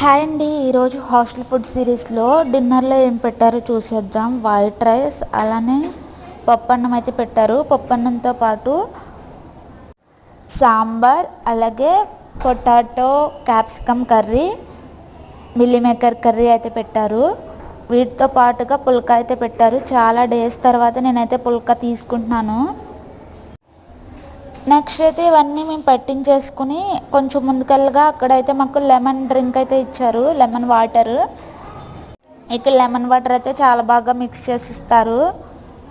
Hi అండి. ఈరోజు hostel food సిరీస్లో డిన్నర్లో ఏం పెట్టారో చూసేద్దాం. వైట్ రైస్ అలానే పప్పన్నం అయితే పెట్టారు. పప్పన్నంతో పాటు సాంబార్ అలాగే potato capsicum curry, meal maker curry అయితే పెట్టారు. వీటితో పాటుగా పుల్కా అయితే పెట్టారు. చాలా డేస్ తర్వాత నేనైతే పుల్కా తీసుకుంటున్నాను. నెక్స్ట్ అయితే ఇవన్నీ మేము పట్టించేసుకుని కొంచెం ముందుకెళ్ళగా అక్కడైతే మాకు లెమన్ డ్రింక్ అయితే ఇచ్చారు, లెమన్ వాటర్. ఇక్కడ లెమన్ వాటర్ అయితే చాలా బాగా మిక్స్ చేసి ఇస్తారు.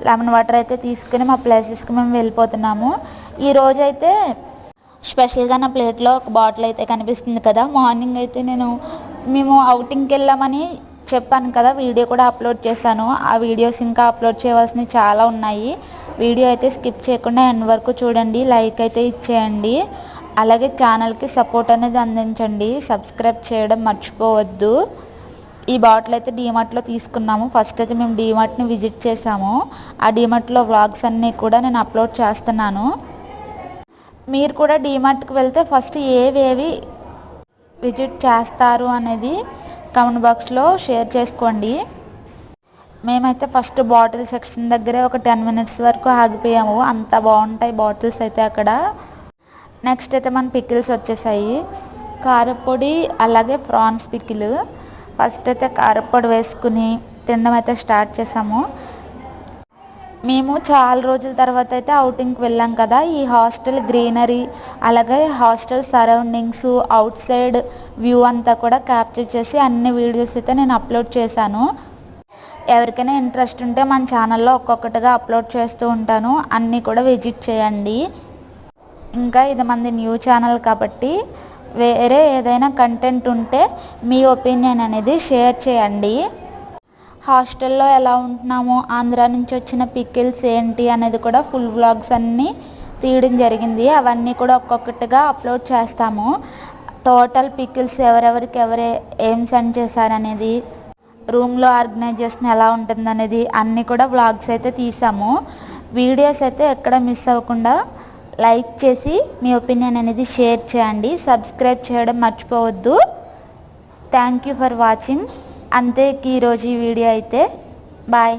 లెమన్ వాటర్ అయితే తీసుకుని మా ప్లేసెస్కి మేము వెళ్ళిపోతున్నాము. ఈరోజు అయితే స్పెషల్గా నా ప్లేట్లో ఒక బాటిల్ అయితే కనిపిస్తుంది కదా. మార్నింగ్ అయితే మేము అవుటింగ్కి వెళ్ళామని చెప్పాను కదా, వీడియో కూడా అప్లోడ్ చేశాను. ఆ వీడియోస్ ఇంకా అప్లోడ్ చేయవలసినవి చాలా ఉన్నాయి. వీడియో అయితే స్కిప్ చేయకుండా ఎండ్ వరకు చూడండి, లైక్ అయితే ఇచ్చేయండి. అలాగే ఛానల్కి సపోర్ట్ అనేది అందించండి, సబ్స్క్రైబ్ చేయడం మర్చిపోవద్దు. ఈ బాటిల్ అయితే డీమార్ట్లో తీసుకున్నాము. ఫస్ట్ అయితే మేము డీమార్ట్ని విజిట్ చేసాము. ఆ డీమార్ట్లో వ్లాగ్స్ అన్నీ కూడా నేను అప్లోడ్ చేస్తున్నాను. మీరు కూడా డీమార్ట్కి వెళ్తే ఫస్ట్ ఏవేవి విజిట్ చేస్తారు అనేది కామెంట్ బాక్స్లో షేర్ చేసుకోండి. మేమైతే ఫస్ట్ బాటిల్ సెక్షన్ దగ్గరే ఒక 10 minutes వరకు ఆగిపోయాము. అంత బాగుంటాయి బాటిల్స్ అయితే అక్కడ. నెక్స్ట్ అయితే మన పికిల్స్ వచ్చేసాయి. కారపొడి అలాగే ప్రాన్స్ పికిల్. ఫస్ట్ అయితే కారపొడి వేసుకుని తినడం అయితే స్టార్ట్ చేసాము. మేము చాలా రోజుల తర్వాత అయితే అవుటింగ్కి వెళ్ళాం కదా. ఈ హాస్టల్ గ్రీనరీ అలాగే hostel surroundings, out side view అంతా కూడా క్యాప్చర్ చేసి అన్ని వీడియోస్ అయితే నేను అప్లోడ్ చేశాను. ఎవరికైనా ఇంట్రెస్ట్ ఉంటే మన ఛానల్లో ఒక్కొక్కటిగా అప్లోడ్ చేస్తూ ఉంటాను, అన్నీ కూడా విజిట్ చేయండి. ఇంకా ఇది మనది న్యూ ఛానల్ కాబట్టి వేరే ఏదైనా కంటెంట్ ఉంటే మీ ఒపీనియన్ అనేది షేర్ చేయండి. హాస్టల్లో ఎలా ఉంటున్నాము, ఆంధ్రా నుంచి వచ్చిన పికిల్స్ ఏంటి అనేది కూడా ఫుల్ వ్లాగ్స్ అన్నీ తీయడం జరిగింది. అవన్నీ కూడా ఒక్కొక్కటిగా అప్లోడ్ చేస్తాము. టోటల్ పికిల్స్ ఎవరెవరికి ఏం సెండ్ చేశారనేది, రూమ్లో ఆర్గనైజేషన్ ఎలా ఉంటుందనేది అన్నీ కూడా వ్లాగ్స్ అయితే తీసాము. వీడియోస్ అయితే ఎక్కడ మిస్ అవ్వకుండా లైక్ చేసి మీ ఒపీనియన్ అనేది షేర్ చేయండి. సబ్స్క్రైబ్ చేయడం మర్చిపోవద్దు. Thank you for watching. అంతే ఈరోజు ఈ వీడియో అయితే. బాయ్.